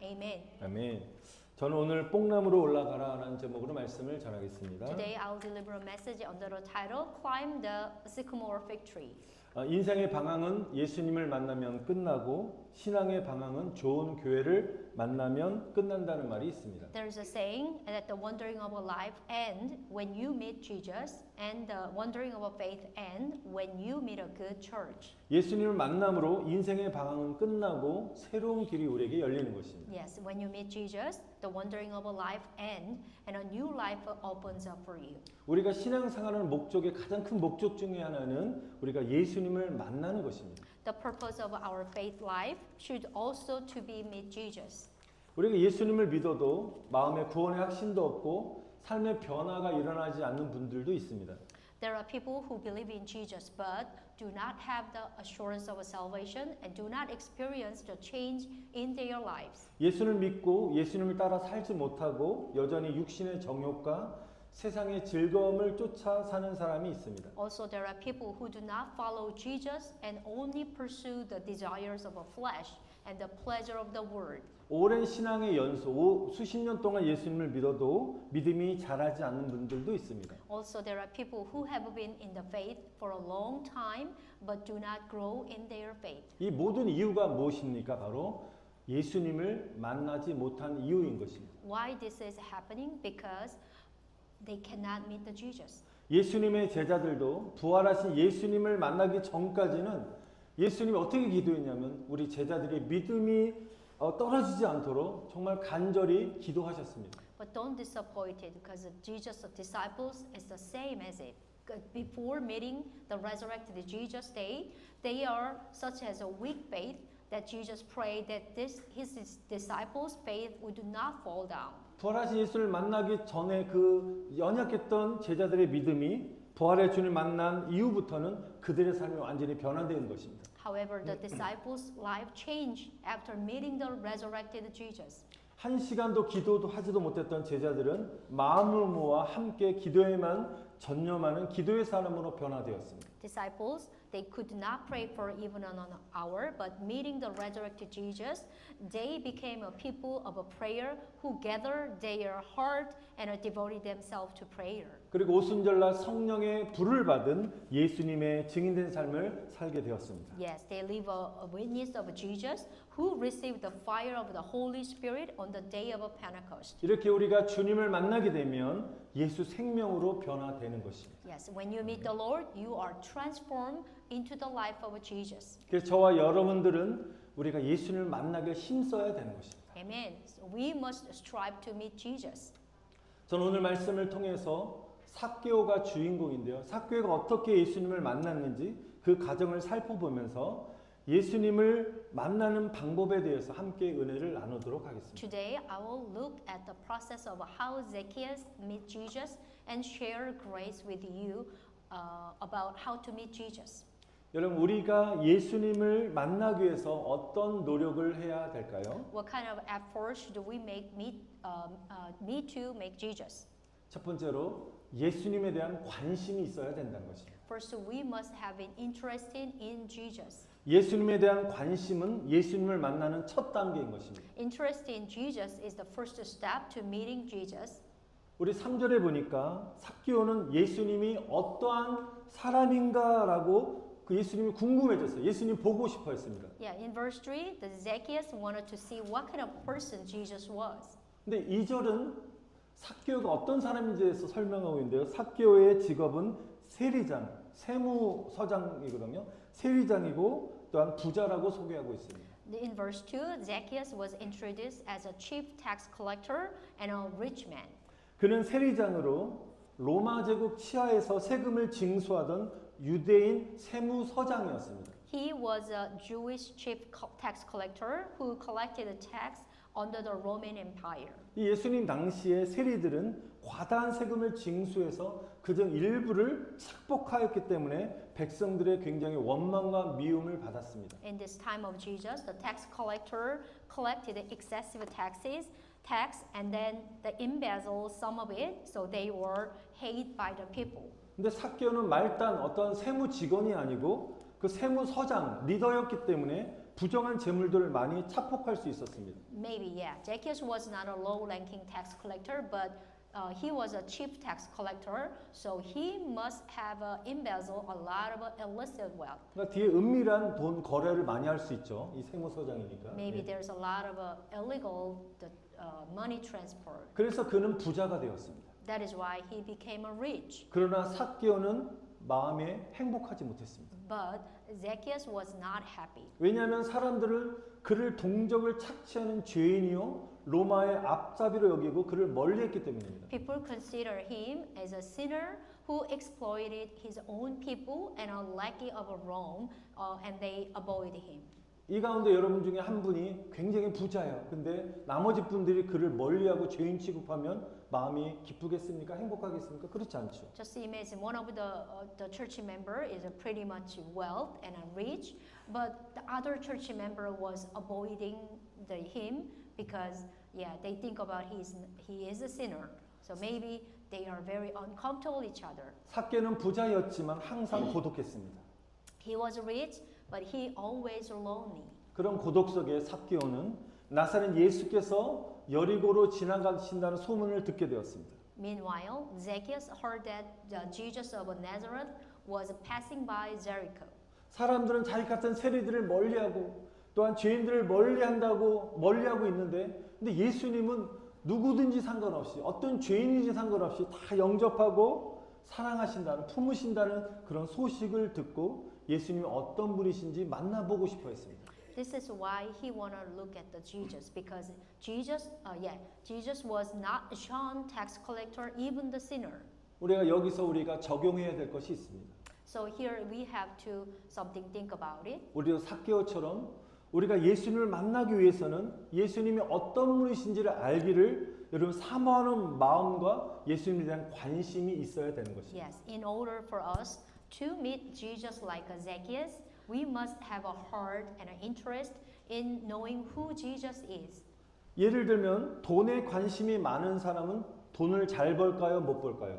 Amen. 아멘. 저는 오늘 뽕나무로 올라가라라는 제목으로 말씀을 전하겠습니다. Today I'll deliver a message under the title Climb the Sycamore Fig Tree. 인생의 방향은 예수님을 만나면 끝나고 신앙의 방향은 좋은 교회를 만나면 끝난다는 말이 있습니다. There's a saying that the wandering of a life end when you meet Jesus, and the wandering of a faith end when you meet a good church. 예수님을 만남으로 인생의 방향은 끝나고 새로운 길이 우리에게 열리는 것입니다. Yes, when you meet Jesus, the wandering of a life end and a new life opens up for you. 우리가 신앙생활하는 목적의 가장 큰 목적 중에 하나는 우리가 예수님을 만나는 것입니다. The purpose of our faith life should also to be meet Jesus. 우리가 예수님을 믿어도 마음에 구원의 확신도 없고 삶의 변화가 일어나지 않는 분들도 있습니다. There are people who believe in Jesus but do not have the assurance of salvation and do not experience the change in their lives. 예수를 믿고 예수님을 따라 살지 못하고 여전히 육신의 정욕과 세상의 즐거움을 쫓아 사는 사람이 있습니다. Also, there are people who do not follow Jesus and only pursue the desires of a flesh and the pleasure of the world. 오랜 신앙의 연소, 수십 년 동안 예수님을 믿어도 믿음이 자라지 않는 분들도 있습니다. Also, there are people who have been in the faith for a long time but do not grow in their faith. 이 모든 이유가 무엇입니까? 바로 예수님을 만나지 못한 이유인 것입니다. Why this is happening? Because they cannot meet the Jesus. 예수님의 제자들도 부활하신 예수님을 만나기 전까지는 예수님이 어떻게 기도했냐면 우리 제자들의 믿음이 떨어지지 않도록 정말 간절히 기도하셨습니다. But don't disappoint it because Jesus' disciples is the same as it. Before meeting the resurrected Jesus, they are such as a weak faith that Jesus prayed that his disciples' faith would not fall down. 부활하신 예수를 만나기 전에 그 연약했던 제자들의 믿음이 부활의 주님을 만난 이후부터는 그들의 삶이 완전히 변화된 것입니다. However, the disciples' life changed after meeting the resurrected Jesus. 한 시간도 기도도 하지도 못했던 제자들은 마음을 모아 함께 기도에만 전념하는 기도의 사람으로 변화되었습니다. Disciples, they could not pray for even an hour, but meeting the resurrected Jesus, they became a people of a prayer who gathered their heart and devoted themselves to prayer. 그리고 오순절날 성령의 불을 받은 예수님의 증인된 삶을 살게 되었습니다. Yes, they live a witness of Jesus who received the fire of the Holy Spirit on the day of Pentecost. 이렇게 우리가 주님을 만나게 되면 예수 생명으로 변화되는 것입니다. Yes, when you meet the Lord, you are transformed into the life of Jesus. 그래서 저와 여러분들은 우리가 예수님을 만나게 힘써야 되는 것입니다. Amen. So we must strive to meet Jesus. 저는 오늘 말씀을 통해서 삭개오가 주인공인데요. 삭개오가 어떻게 예수님을 만났는지 그 과정을 살펴보면서 예수님을 만나는 방법에 대해서 함께 은혜를 나누도록 하겠습니다. Today, I will look at the process of how Zacchaeus met Jesus and share grace with you about how to meet Jesus. 여러분, 우리가 예수님을 만나기 위해서 어떤 노력을 해야 될까요? What kind of effort should we need to make Jesus? 첫 번째로 예수님에 대한 관심이 있어야 된다는 것입니다. First, we must have been interested in Jesus. 예수님에 대한 관심은 예수님을 만나는 첫 단계인 것입니다. Interest in Jesus is the first step to meeting Jesus. 우리 3절에 보니까 삭개오는 예수님이 어떠한 사람인가라고 그 예수님이 궁금해졌어요. 예수님 보고 싶어 했습니다. Yeah, in verse 3, the Zacchaeus wanted to see what kind of person Jesus was. 근데 2절은 삭개오가 어떤 사람인지에 대해서 설명하고 있는데요. 삭개오의 직업은 세리장, 세무서장이거든요. 세리장이고 또한 부자라고 소개하고 있습니다. In verse 2, Zacchaeus was introduced as a chief tax collector and a rich man. 그는 세리장으로 로마 제국 치하에서 세금을 징수하던 유대인 세무서장이었습니다. He was a Jewish chief tax collector who collected the tax under the Roman Empire. 이 예수님 당시에 세리들은 과다한 세금을 징수해서 그중 일부를 착복하였기 때문에 백성들의 굉장히 원망과 미움을 받았습니다. In this time of Jesus, the tax collector collected excessive tax and then the embezzled some of it, so they were hated by the people. 근데 삭개오는 말단 어떤 세무 직원이 아니고 그 세무서장 리더였기 때문에 부정한 재물들을 많이 차폭할 수 있었습니다. Maybe, yeah. Zacchaeus was not a low-ranking tax collector, but he was a chief tax collector, so he must have embezzled a lot of illicit wealth. 그러니까 뒤에 은밀한 돈 거래를 많이 할 수 있죠. 이 세무서장이니까. Maybe 예. there's a lot of illegal money transfer. 그래서 그는 부자가 되었습니다. That is why he became a rich. 그러나 삭개오는 마음에 행복하지 못했습니다. But Zacchaeus was not happy. 왜냐하면 사람들을 그를 동적을 착취하는 죄인이요 로마의 앞잡이로 여기고 그를 멀리했기 때문입니다. People consider him as a sinner who exploited his own people and a lackey of Rome, and they avoid him. 이 가운데 여러분 중에 한 분이 굉장히 부자예요. 근데 나머지 분들이 그를 멀리하고 죄인 취급하면 마음이 기쁘겠습니까? 행복하겠습니까? 그렇지 않죠. Just imagine one of the church member is pretty much wealth and rich, but the other church member was avoiding him because they think about he is a sinner. So maybe they are very uncomfortable with each other. 삭개는 부자였지만 항상 고독했습니다. He was rich, but he always lonely. 그런 고독 속에 삭개오는 나사렛 예수께서 여리고로 지나가신다는 소문을 듣게 되었습니다. Meanwhile, Zacchaeus heard that Jesus of Nazareth was passing by Jericho. 사람들은 자기 같은 세리들을 멀리하고 또한 죄인들을 멀리하고 있는데 근데 예수님은 누구든지 상관없이 어떤 죄인인지 상관없이 다 영접하고 사랑하신다는 품으신다는 그런 소식을 듣고 예수님이 어떤 분이신지 만나보고 싶어 했습니다. This is why he wanted to look at the Jesus because Jesus was not John tax collector, even the sinner. 우리가 적용해야 될 것이 있습니다. So here we have to something think about it. 우리도 삭개오처럼 우리가 예수님을 만나기 위해서는 예수님이 어떤 분이신지를 알기를 여러분 사모하는 마음과 예수님에 대한 관심이 있어야 되는 것입니다. Yes, in order for us to meet Jesus like Zacchaeus, we must have a heart and an interest in knowing who Jesus is. 예를 들면 돈에 관심이 많은 사람은 돈을 잘 벌까요? 못 벌까요?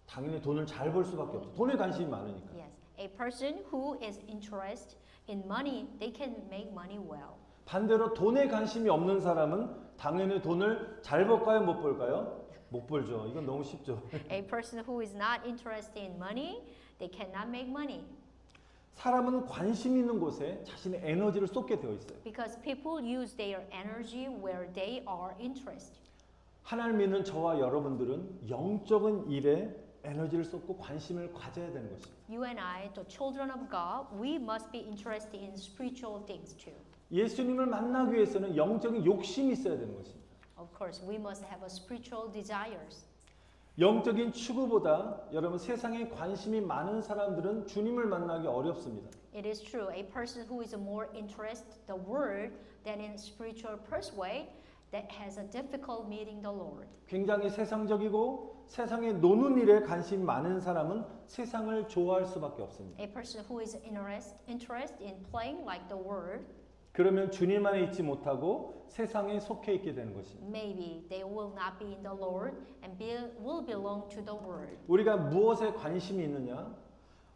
당연히 돈을 잘 벌 수밖에 없죠. 돈에 관심이 많으니까. Yes, a person who is interested in money, they can make money well. 반대로 돈에 관심이 없는 사람은 당연히 돈을 잘 벌까요? 못 벌까요? 못 벌죠. 이건 너무 쉽죠. A person who is not interested in money, they cannot make money. 사람은 관심 있는 곳에 자신의 에너지를 쏟게 되어 있어요. Because people use their energy where they are interested. 하나님 믿는 저와 여러분들은 영적인 일에 에너지를 쏟고 관심을 가져야 되는 것입니다. You and I, the children of God, we must be interested in spiritual things too. 예수님을 만나기 위해서는 영적인 욕심이 있어야 되는 것입니다. Of course, we must have a spiritual desires. 영적인 추구보다 여러분 세상에 관심이 많은 사람들은 주님을 만나기 어렵습니다. It is true, a person who is more interested in the word than in spiritual persuade that has a difficult meeting the Lord. 굉장히 세상적이고 세상에 노는 일에 관심이 많은 사람은 세상을 좋아할 수밖에 없습니다. A person who is interested in playing like the word, 그러면 주님 안에 있지 못하고 세상에 속해 있게 되는 것입니다. maybe they will not be in the Lord and will belong to the world. 우리가 무엇에 관심이 있느냐,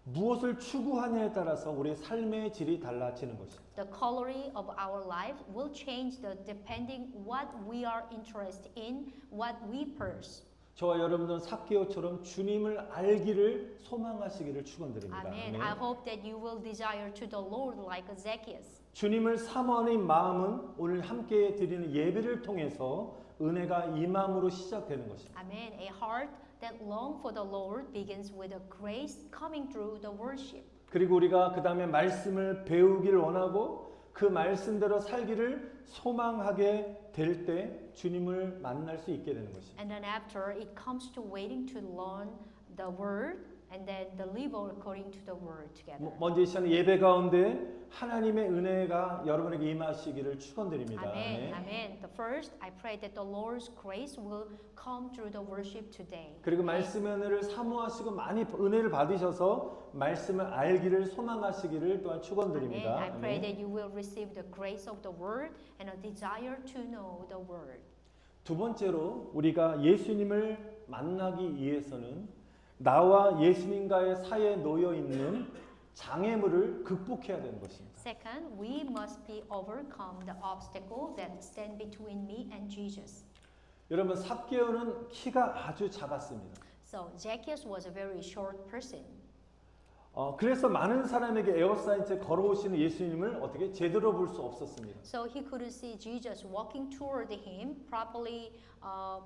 무엇을 추구하냐에 따라서 우리의 삶의 질이 달라지는 것입니다. The quality of our life will change depending what we are interested in, what we pursue. 저와 여러분들은 삭개오처럼 주님을 알기를 소망하시기를 축원드립니다. Amen. I hope that you will desire to the Lord like Zacchaeus. 주님을 사모하는 마음은 오늘 함께 드리는 예배를 통해서 은혜가 임함으로 시작되는 것입니다. Amen. A heart that long for the Lord begins with a grace coming through the worship. 그리고 우리가 그 다음에 말씀을 배우기를 원하고 그 말씀대로 살기를 소망하게 될 때 주님을 만날 수 있게 되는 것입니다. And then after it comes to waiting to learn the word and then the live according to the word together. 먼저 이 시간 예배 가운데 하나님의 은혜가 여러분에게 임하시기를 축원드립니다. Amen. Amen. The first, I pray that the Lord's grace will come through the worship today. 그리고 말씀의 은혜를 사모하시고 많이 은혜를 받으셔서 말씀을 알기를 소망하시기를 또한 Amen. 축원드립니다. I pray that you will receive the grace of the word and a desire to know the word. 두 번째로 우리가 예수님을 만나기 위해서는 나와 예수님과의 사이에 놓여 있는 장애물을 극복해야 되는 것입니다. Second, we must be overcome the obstacle that stand between me and Jesus. 여러분 삭개오는 키가 아주 작았습니다. So Zacchaeus was a very short person. 그래서 많은 사람에게 에워싸인 채 걸어오시는 예수님을 어떻게 제대로 볼 수 없었습니다. So he couldn't see Jesus walking toward him properly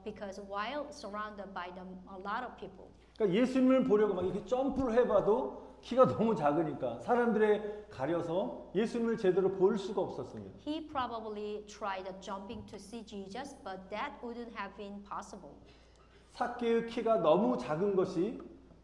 because while surrounded by a lot of people. 그러니까 예수님을 보려고 막 이렇게 점프를 해봐도 키가 너무 작으니까 사람들에 가려서 예수님을 제대로 볼 수가 없었습니다. He probably tried jumping to see Jesus, but that wouldn't have been possible. 삭개의 키가 너무 작은 것이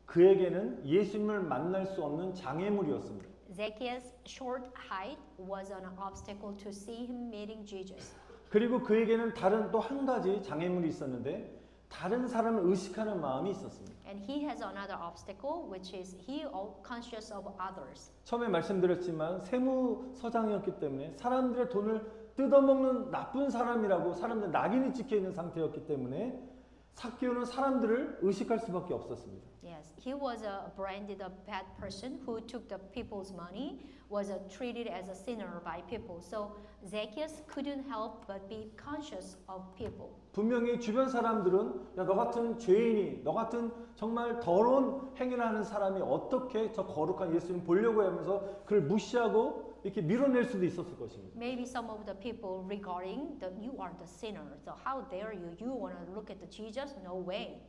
그에게는 예수님을 만날 수 없는 장애물이었습니다. Zacchaeus' short height was an obstacle to see him meeting Jesus. 그리고 그에게는 다른 또 한 가지 장애물이 있었는데 다른 사람을 의식하는 마음이 있었습니다. And he has another obstacle, which is he conscious of others. 처음에 말씀드렸지만 세무서장이었기 때문에 사람들의 돈을 뜯어먹는 나쁜 사람이라고 사람들 낙인이 찍혀 있는 상태였기 때문에 삭개오는 사람들을 의식할 수밖에 없었습니다. Yes, he was branded a bad person who took the people's money, was treated as a sinner by people. So Zacchaeus couldn't help but be conscious of people. 분명히 주변 사람들은 야, 너 같은 죄인이, 너 같은 정말 더러운 행위를 하는 사람이 어떻게 저 거룩한 예수님 보려고 하면서 그를 무시하고 이렇게 밀어낼 수도 있었을 것입니다. Maybe some of the people regarding that you are the sinner. So how dare you? You want to look at the Jesus? No way.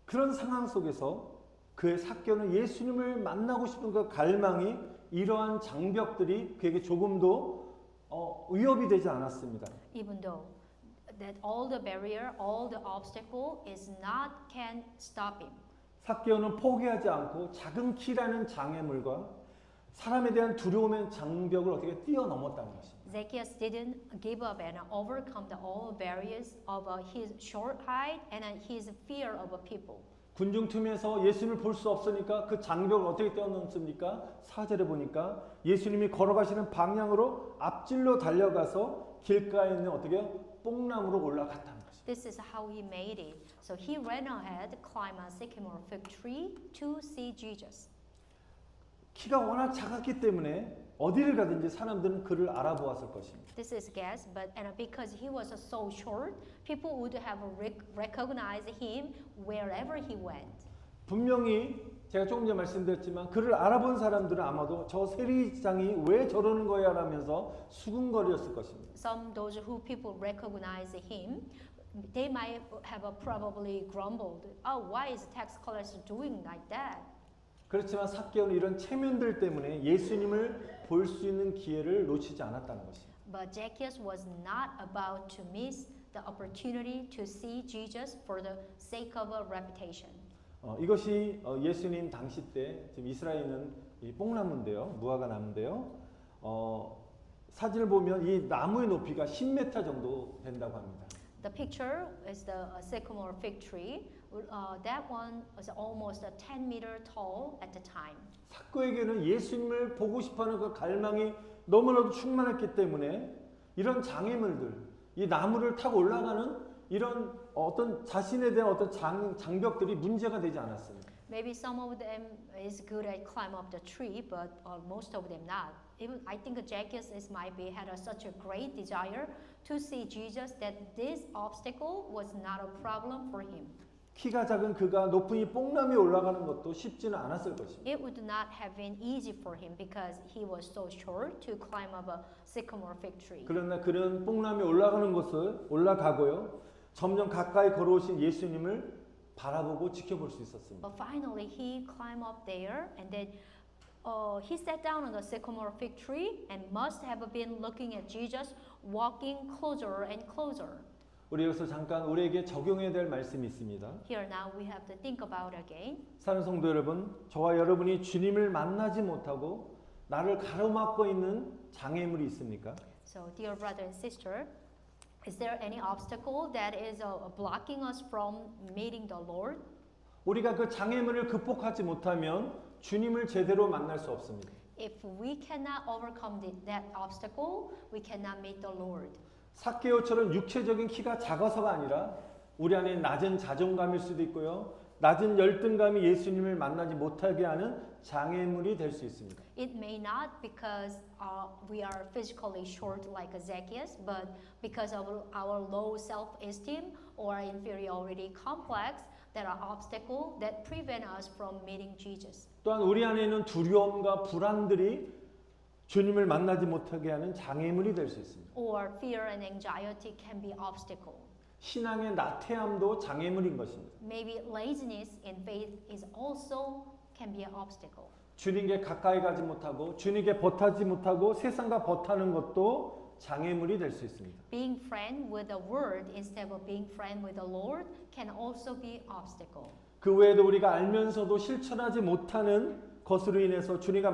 그런 상황 속에서 그의 삭개오는 예수님을 만나고 싶은 그 갈망이 이러한 장벽들이 그에게 조금도 위협이 되지 않았습니다. Even though that all the barrier, all the obstacle is not can stop him. 삭개오는 포기하지 않고 작은 키라는 장애물과 사람에 대한 두려움의 장벽을 어떻게 뛰어넘었다는 것입니다. Zacchaeus didn't give up and overcome all barriers of his short height and his fear of people. 군중틈에서 예수님을 볼 수 없으니까 그 장벽을 어떻게 뛰어넘습니까? 4절에 보니까 예수님이 걸어가시는 방향으로 앞질러 달려가서 길가에 있는 어떻게 뽕나무로 올라갔다는 것입니다. This is how he made it. So he ran ahead, climbed a sycamore fig tree to see Jesus. 키가 워낙 작았기 때문에 어디를 가든지 사람들은 그를 알아보았을 것입니다. This is guess, but and because he was so short, people would have recognized him wherever he went. 분명히 제가 조금 전에 말씀드렸지만 그를 알아본 사람들은 아마도 저 세리장이 왜 저러는 거야 라면서 수군거렸을 것입니다. Some those who people recognize him, they might have probably grumbled, "Oh, why is tax collector doing like that?" 그렇지만 삭개오는 이런 체면들 때문에 예수님을 볼 수 있는 기회를 놓치지 않았다는 것입니다. But Zacchaeus was not about to miss the opportunity to see Jesus for the sake of a reputation. 이것이 예수님 당시 때 지금 이스라엘은 이 뽕나무인데요, 무화과 나무인데요. 사진을 보면 이 나무의 높이가 10m 정도 된다고 합니다. The picture is the sycamore fig tree. That one was almost 10 meter tall at the time. 삭개오에게는 예수님을 보고 싶어하는 그 갈망이 너무나도 충만했기 때문에 이런 장애물들, 이 나무를 타고 올라가는 이런 어떤 자신에 대한 어떤 장벽들이 문제가 되지 않았습니다. Maybe some of them is good at climb up the tree, but most of them not. Even I think Zacchaeus might be had such a great desire to see Jesus that this obstacle was not a problem for him. 키가 작은 그가 높은 이 뽕나무에 올라가는 것도 쉽지는 않았을 것입니다. It would not have been easy for him because he was so short to climb up a sycamore fig tree. 그러나 그는 뽕나무에 올라가는 곳을 올라가고요. 점점 가까이 걸어오신 예수님을 바라보고 지켜볼 수 있었습니다. But finally he climbed up there and then he sat down on the sycamore fig tree and must have been looking at Jesus walking closer and closer. 우리 여기서 잠깐 우리에게 적용해야 될 말씀이 있습니다. Here now we have to think about again. 사랑하는 성도 여러분, 저와 여러분이 주님을 만나지 못하고 나를 가로막고 있는 장애물이 있습니까? So dear brother and sister, is there any obstacle that is blocking us from meeting the Lord? 우리가 그 장애물을 극복하지 못하면 주님을 제대로 만날 수 없습니다. If we cannot overcome that obstacle, we cannot meet the Lord. 삭개오처럼 육체적인 키가 작아서가 아니라 우리 안에 낮은 자존감일 수도 있고요. 낮은 열등감이 예수님을 만나지 못하게 하는 장애물이 될 수 있습니다. It may not because we are physically short like Zacchaeus, but because of our low self-esteem or inferiority complex, that are obstacles that prevent us from meeting Jesus. 또한 우리 안에 있는 두려움과 불안들이 주님을 만나지 못하게 하는 장애물이 될 수 있습니다. Or fear and anxiety can be obstacle. 신앙의 나태함도 장애물인 것입니다. Maybe laziness in faith is also can be an obstacle. 주님께 가까이 가지 못하고 주님께 버타지 못하고 세상과 버타는 것도 장애물이 될 수 있습니다. Being friend with the word instead of being friend with the Lord can also be obstacle. 그 외에도 우리가 알면서도 실천하지 못하는 것으로 인해서 주님과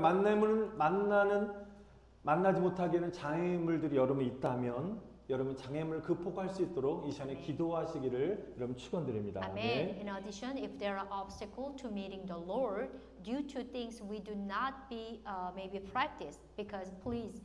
만나지 못하게 하는 장애물들이 여러분 있다면 여러분 장애물을 극복할 수 있도록 이 시간에 기도하시기를 여러분 축원드립니다. Amen. In addition, if there are obstacles to meeting the Lord due to things we do not be maybe practice, because please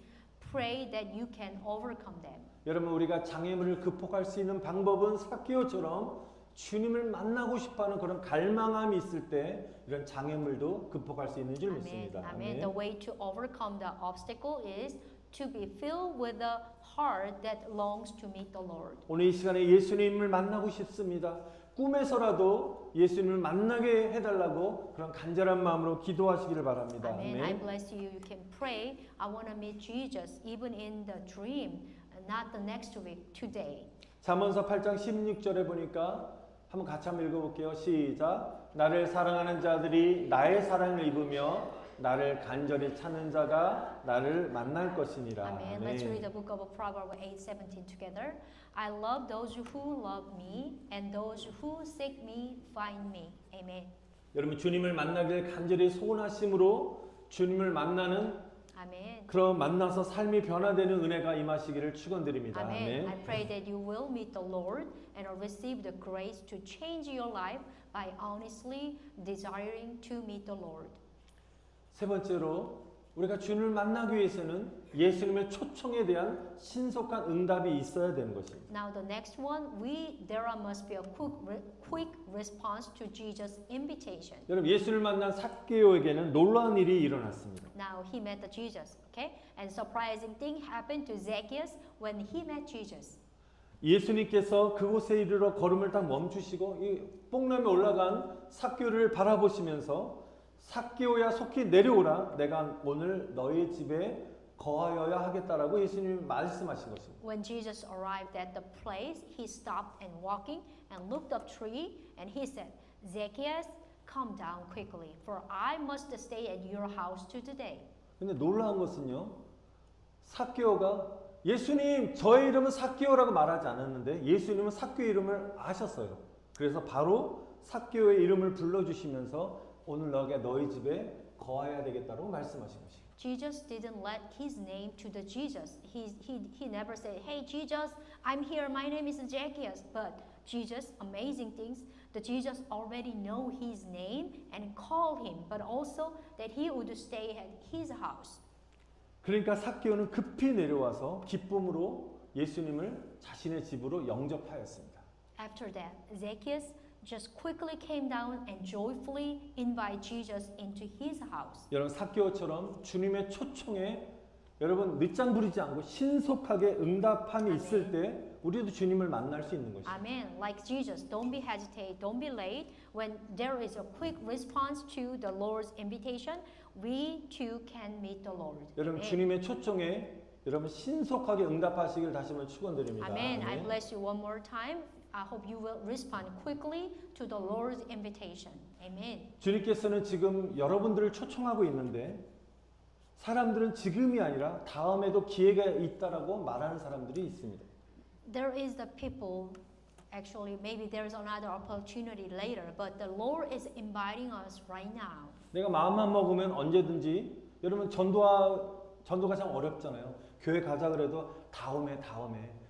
pray that you can overcome them. 여러분 우리가 장애물을 극복할 수 있는 방법은 삭개오처럼 주님을 만나고 싶어하는 그런 갈망함이 있을 때 이런 장애물도 극복할 수 있는 줄 믿습니다. Amen. The way to overcome the obstacle is to be filled with the heart that longs to meet the Lord. 오늘 이 시간에 예수님을 만나고 싶습니다. 꿈에서라도 예수님을 만나게 해달라고 그런 간절한 마음으로 기도하시기를 바랍니다. Amen. I bless you. You can pray. I want to meet Jesus even in the dream, not the next week, today. 잠언서 8장 16절에 보니까 한번 같이 한번 읽어볼게요. 시작. 나를 사랑하는 자들이 나의 사랑을 입으며 나를 간절히 찾는 자가 나를 만날 것이니라. Amen. Let's read the book of Proverbs 8:17 together. I love those who love me, and those who seek me find me. Amen. 여러분 주님을 만나길 간절히 소원하심으로 주님을 만나는 Amen. 그런 만나서 삶이 변화되는 은혜가 임하시기를 축원드립니다. Amen. I 아멘. pray that you will meet the Lord and receive the grace to change your life by honestly desiring to meet the Lord. 세 번째로 우리가 주님을 만나기 위해서는 예수님의 초청에 대한 신속한 응답이 있어야 되는 것입니다. Now the next one, there must be a quick response to Jesus' invitation. 여러분 예수를 만난 삭개오에게는 놀라운 일이 일어났습니다. Now he met the Jesus, okay? And surprising thing happened to Zacchaeus when he met Jesus. 예수님께서 그곳에 이르러 걸음을 딱 멈추시고 이 뽕남에 올라간 삭개오를 바라보시면서 삭개오야 속히 내려오라 내가 오늘 너희 집에 거하여야 하겠다라고 예수님이 말씀하신 것입니다. When Jesus arrived at the place, he stopped and walking and looked up tree and he said, Zacchaeus, come down quickly, for I must stay at your house today. 근데 놀라운 것은요. 삭개오가 예수님 저의 이름은 삭개오라고 말하지 않았는데 예수님은 삭개오 이름을 아셨어요. 그래서 바로 삭개오의 이름을 불러주시면서 오늘 너가 너희 집에 거해야 되겠다고 말씀하신 것이에요. Jesus didn't let his name to the Jesus. He never said, hey Jesus, I'm here, my name is Zacchaeus. But Jesus, amazing things, the Jesus already know his name and call him, but also that he would stay at his house. 그러니까 삭개오는 급히 내려와서 기쁨으로 예수님을 자신의 집으로 영접하였습니다. After that, Zacchaeus just quickly came down and joyfully invite Jesus into his house. 여러분 삭개오처럼 주님의 초청에 여러분 늦장 부리지 않고 신속하게 응답함이 있을 때 우리도 주님을 만날 수 있는 것입니다. Amen. Like Jesus, don't be hesitate, don't be late. When there is a quick response to the Lord's invitation, we too can meet the Lord. 여러분 Amen. 주님의 초청에 여러분 신속하게 응답하시길 다시 한번 축원드립니다. Amen. I 아멘. bless you one more time. I hope you will respond quickly to the Lord's invitation. Amen. 주님께서는 지금 여러분들을 초청하고 있는데 사람들은 지금이 아니라 다음에도 기회가 있다라고 말하는 사람들이 있습니다. There is the people, actually maybe there is another opportunity later, but the Lord is inviting us right now. 내가 마음만 먹으면 언제든지 여러분 전도가 참 어렵잖아요. 교회 가자 그래도 다음에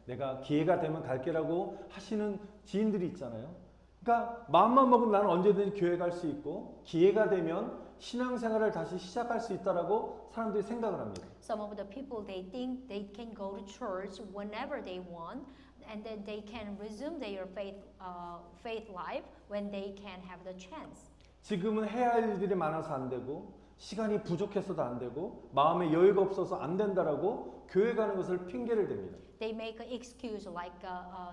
내가 기회가 되면 갈게라고 하시는 지인들이 있잖아요. 그러니까 마음만 먹으면 나는 언제든지 교회 갈 수 있고 기회가 되면 신앙생활을 다시 시작할 수 있다라고 사람들이 생각을 합니다. Some of the people they think they can go to church whenever they want, and then they can resume their faith life when they can have the chance. 지금은 해야 할 일들이 많아서 안 되고 시간이 부족해서도 안 되고 마음에 여유가 없어서 안 된다라고 교회 가는 것을 핑계를 댑니다. They make an excuse like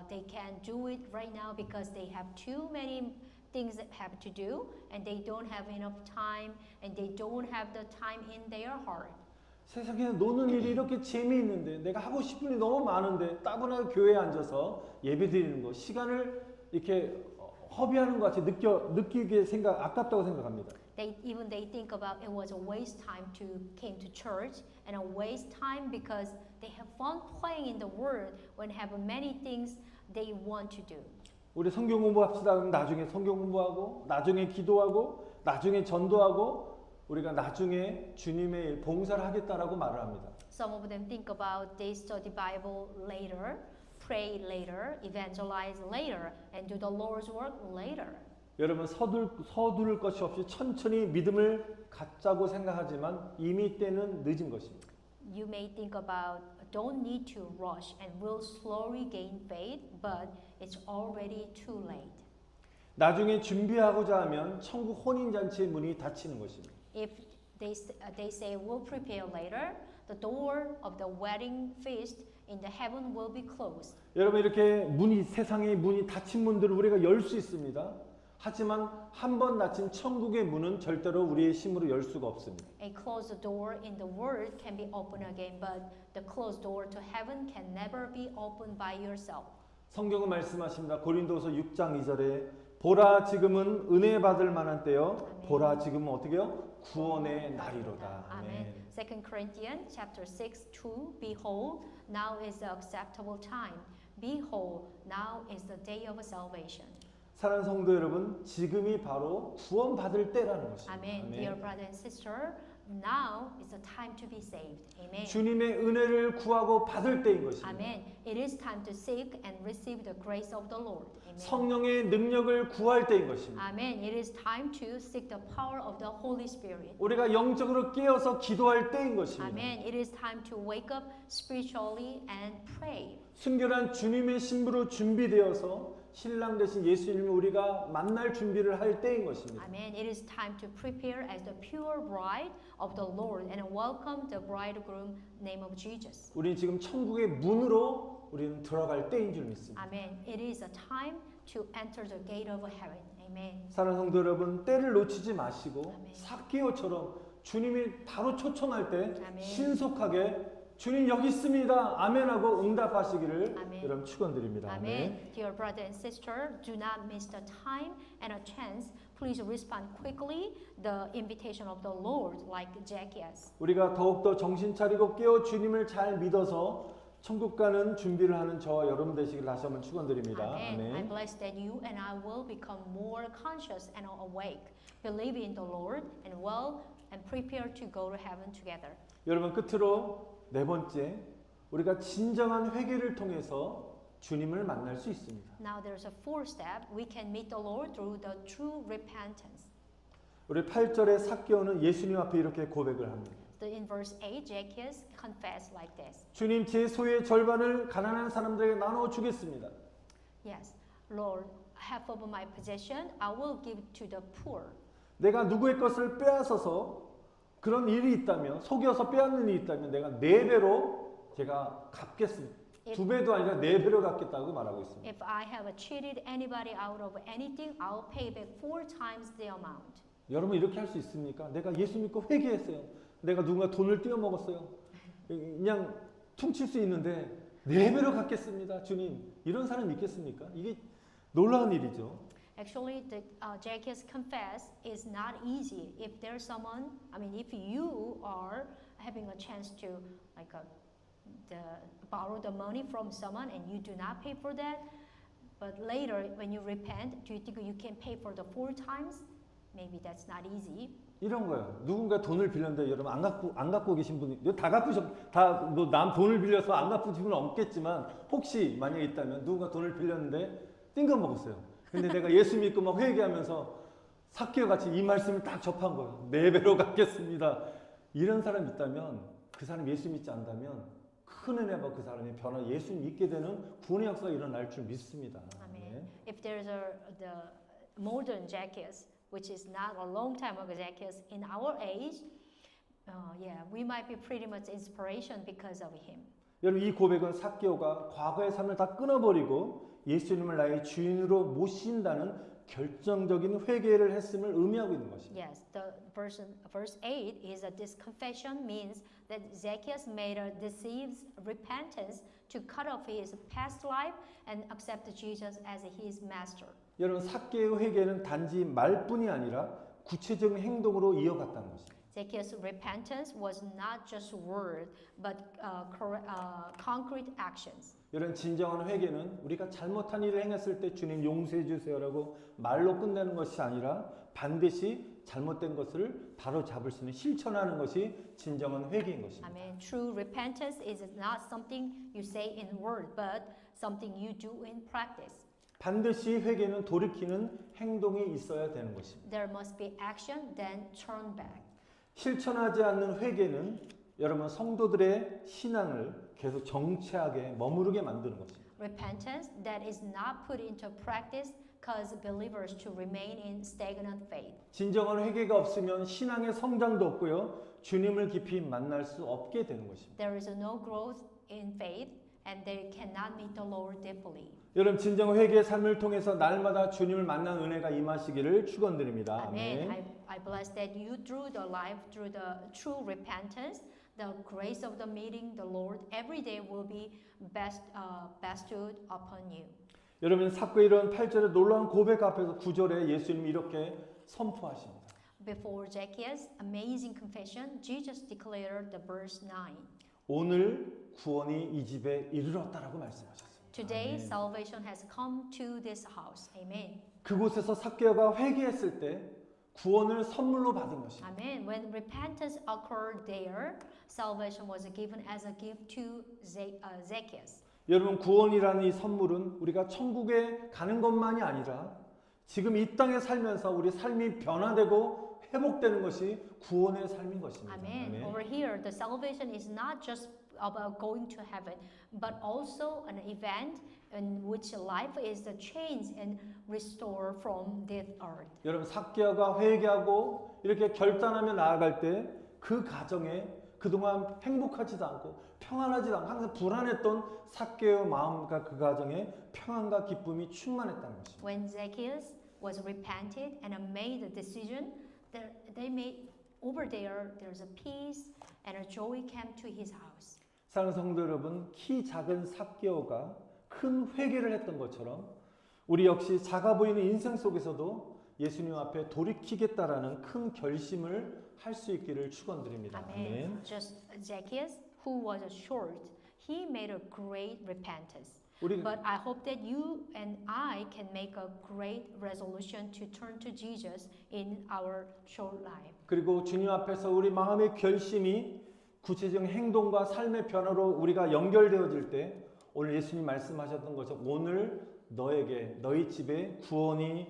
they can't do it right now because they have too many things that have to do and they don't have enough time and they don't have the time in their heart. 세상에 노는 일이 이렇게 재미있는데 내가 하고 싶은 일이 너무 많은데 따분하게 교회에 앉아서 예배 드리는 거 시간을 이렇게 허비하는 것 같이 느끼게 아깝다고 생각합니다. They think about it was a waste time to came to church and a waste time because they have fun playing in the word when have many things they want to do. 우리 성경 공부합시다. 그럼 나중에 성경 공부하고 나중에 기도하고 나중에 전도하고 우리가 나중에 주님의 일 봉사를 하겠다라고 말을 합니다. Some of them think about they study Bible later, pray later, evangelize later, and do the Lord's work later. 여러분 서두를 것이 없이 천천히 믿음을 갖자고 생각하지만 이미 때는 늦은 것입니다. You may think about don't need to rush and will slowly gain faith, but it's already too late. 나중에 준비하고자 하면 천국 혼인잔치의 문이 닫히는 것입니다. If they say we'll prepare later, the door of the wedding feast in the heaven will be closed. 여러분 이렇게 세상의 문이 닫힌 문들을 우리가 열 수 있습니다. 하지만 한 번 닫힌 천국의 문은 절대로 우리의 힘으로 열 수가 없습니다. A closed door in the world can be opened again, but the closed door to heaven can never be opened by yourself. 성경은 말씀하십니다. 고린도서 6장 2절에 보라 지금은 은혜 받을 만한 때요. 아멘. 보라 지금은 어떻게요? 구원의 날이로다. 아멘. 2 Corinthians chapter 6, 2 Behold, now is the acceptable time. Behold, now is the day of salvation. 사랑하는 성도 여러분, 지금이 바로 구원 받을 때라는 것입니다. Amen. Dear brother and sister, now is the time to be saved. Amen. 주님의 은혜를 구하고 받을 때인 것입니다. Amen. It is time to seek and receive the grace of the Lord. Amen. 성령의 능력을 구할 때인 것입니다. Amen. It is time to seek the power of the Holy Spirit. 우리가 영적으로 깨어서 기도할 때인 것입니다. Amen. It is time to wake up spiritually and pray. 순결한 주님의 신부로 준비되어서 신랑 되신 예수님을 우리가 만날 준비를 할 때인 것입니다. Amen. It is time to prepare as the pure bride of the Lord and welcome the bridegroom name of Jesus. 우리는 지금 천국의 문으로 우리는 들어갈 때인 줄 믿습니다. Amen. It is a time to enter the gate of heaven. Amen. 사랑하는 성도 여러분, 때를 놓치지 마시고 아멘. 삭개오처럼 주님이 바로 초청할 때 아멘. 신속하게 주님 여기 있습니다. 아멘하고 응답하시기를 아멘. 여러분 축원드립니다. Amen. Dear brother and sister, do not miss the time and a chance. Please respond quickly the invitation of the Lord like Zacchaeus. 우리가 더욱더 정신 차리고 깨어 주님을 잘 믿어서 천국 가는 준비를 하는 저와 여러분 되시길 다시 한번 축원드립니다. Amen. I 아멘. bless that you and I will become more conscious and awake, believe in the Lord and well and prepare to go to heaven together. 여러분 끝으로 네 번째, 우리가 진정한 회개를 통해서 주님을 만날 수 있습니다. Now there's a fourth step. We can meet the Lord through the true repentance. 우리 8절의 삭개오는 예수님 앞에 이렇게 고백을 합니다. In verse 8, Zacchaeus confessed like this. 주님, 제 소유의 절반을 가난한 사람들에게 나눠 주겠습니다. Yes, Lord, half of my possession I will give to the poor. 내가 누구의 것을 빼앗아서 그런 일이 있다면, 속여서 빼앗는 일이 있다면 내가 4배로 제가 갚겠습니다. 2배도 아니라 4배로 갚겠다고 말하고 있습니다. If I have cheated anybody out of anything, I'll pay back 4 times the amount. 여러분 이렇게 할 수 있습니까? 내가 예수 믿고 회개했어요. 내가 누군가 돈을 떼어먹었어요. 그냥 퉁칠 수 있는데 4배로 갚겠습니다. 주님, 이런 사람 있겠습니까? 이게 놀라운 일이죠. Actually, the Zacchaeus confess is not easy. If there's someone, I mean, if you are having a chance to borrow the money from someone and you do not pay for that, but later when you repent, do you think you can pay for the 4 times? Maybe that's not easy. 이런 거예요. 누군가 돈을 빌렸는데 여러분 안 갖고 계신 분이 다 갚으셨 다뭐 남 돈을 빌려서 안 갚으신 분은 없겠지만 혹시 만약에 있다면 누군가 돈을 빌렸는데 띵거 먹었어요. 근데 내가 예수 믿고 막 회개하면서 삭개오 같이 이 말씀을 딱 접한 거예요. 4배로 갚겠습니다. 이런 사람 있다면 그 사람 예수 믿지 않다면 큰 은혜 받고 그 사람이 변화 예수 믿게 되는 구원의 역사가 일어날 줄 믿습니다. Amen. If there's the modern Zacchaeus, which is not a long time ago Zacchaeus in our age, we might be pretty much inspiration because of him. 여러분 이 고백은 삭개오가 과거의 삶을 다 끊어버리고 예수님을 나의 주인으로 모신다는 결정적인 회개를 했음을 의미하고 있는 것입니다. Yes, the verse 8 is that this confession means that Zacchaeus made a decisive repentance to cut off his past life and accept Jesus as his master. 여러분 삭개오 회개는 단지 말뿐이 아니라 구체적인 행동으로 이어갔다는 것입니다. Zacchaeus' repentance was not just word, but concrete actions. 여러분 진정한 회개는 우리가 잘못한 일을 행했을 때 주님 용서해 주세요라고 말로 끝내는 것이 아니라 반드시 잘못된 것을 바로 잡을 수 있는 실천하는 것이 진정한 회개인 것입니다. Amen. True repentance is not something you say in word, but something you do in practice. 반드시 회개는 돌이키는 행동이 있어야 되는 것입니다. There must be action, then turn back. 실천하지 않는 회개는 여러분 성도들의 신앙을 계속 정체하게 머무르게 만드는 것입니다. Repentance that is not put into practice cause believers to remain in stagnant faith. 진정한 회개가 없으면 신앙의 성장도 없고요. 주님을 깊이 만날 수 없게 되는 것입니다. There is no growth in faith and they cannot meet the Lord deeply. 여러분 진정 회개의 삶을 통해서 날마다 주님을 만난 은혜가 임하시기를 축원드립니다. Amen. 아멘. I bless that you through the life, through the true repentance, the grace of the meeting the Lord every day will be bestowed upon you. 여러분 삭개오 이런 8절의 놀라운 고백 앞에서 9절에 예수님이 이렇게 선포하십니다. Before Zacchaeus' amazing confession, Jesus declared the verse 9. 오늘 구원이 이 집에 이르렀다라고 말씀하셨습니다. Today 아멘. salvation has come to this house. Amen. 그곳에서 삭개오가 회개했을 때 구원을 선물로 받은 것입니다. Amen. When repentance occurred there, salvation was given as a gift to Zacchaeus. 여러분 구원이라는 이 선물은 우리가 천국에 가는 것만이 아니라 지금 이 땅에 살면서 우리 삶이 변화되고 회복되는 것이 구원의 삶인 것입니다. Amen. 아멘. Over here, the salvation is not just about going to heaven, but also an event in which life is changed and restored from this earth. 여러분 삭개오가 회개하고 이렇게 결단하며 나아갈 때 그 가정에 그동안 행복하지도 않고 평안하지도 않고 항상 불안했던 삭개오 마음과 그 가정에 평안과 기쁨이 충만했다는 것입니다. When Zacchaeus was repented and made a decision, they made over there. There's a peace and a joy came to his house. 사랑하는 성도 여러분, 키 작은 삭개오가 큰 회개를 했던 것처럼 우리 역시 작아 보이는 인생 속에서도 예수님 앞에 돌이키겠다라는 큰 결심을 할 수 있기를 축원드립니다. Amen. 아멘. Just Zacchaeus, who was short, he made a great repentance. 우리 But I hope that you and I can make a great resolution to turn to Jesus in our short life. 그리고 주님 앞에서 우리 마음의 결심이 구체적인 행동과 삶의 변화로 우리가 연결되어질 때 오늘 예수님 말씀하셨던 것처럼 오늘 너에게 너희 집에 구원이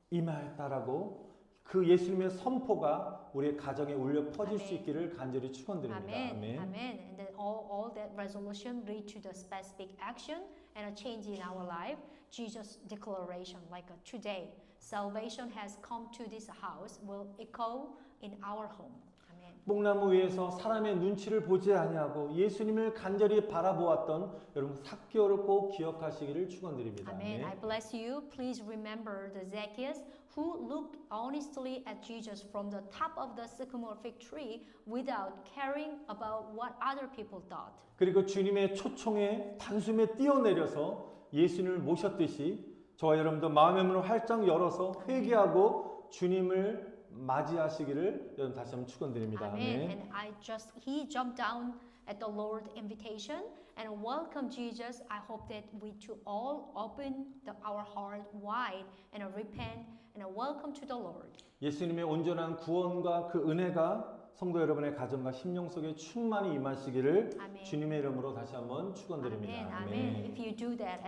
임하였다라고 그 예수님의 선포가 우리의 가정에 울려 퍼질 수 있기를 간절히 축원드립니다. Amen. 아멘. Amen. And then all that resolution lead to the specific action and a change in our life. Jesus' declaration, like today, salvation has come to this house, will echo in our home. Amen. 뽕나무 위에서 사람의 눈치를 보지 아니하고 예수님을 간절히 바라보았던 여러분 삭개오를 꼭 기억하시기를 축원드립니다. Amen. I bless you. Please remember the Zacchaeus who looked honestly at Jesus from the top of the sycamore fig tree without caring about what other people thought. 그리고 주님의 초청에 단숨에 뛰어내려서 예수님을 모셨듯이 저와 여러분도 마음의 문을 활짝 열어서 회개하고 주님을 맞이하시기를 여러분 다시 한번 축원드립니다. Amen. 아멘. And he jumped down at the Lord's invitation and welcomed Jesus. I hope that we too all open our heart wide and repent and welcome to the Lord. 예수님의 온전한 구원과 그 은혜가 성도 여러분의 가정과 심령 속에 충만히 임하시기를 아멘. 주님의 이름으로 다시 한번 축원드립니다. Amen. Amen. If you do that,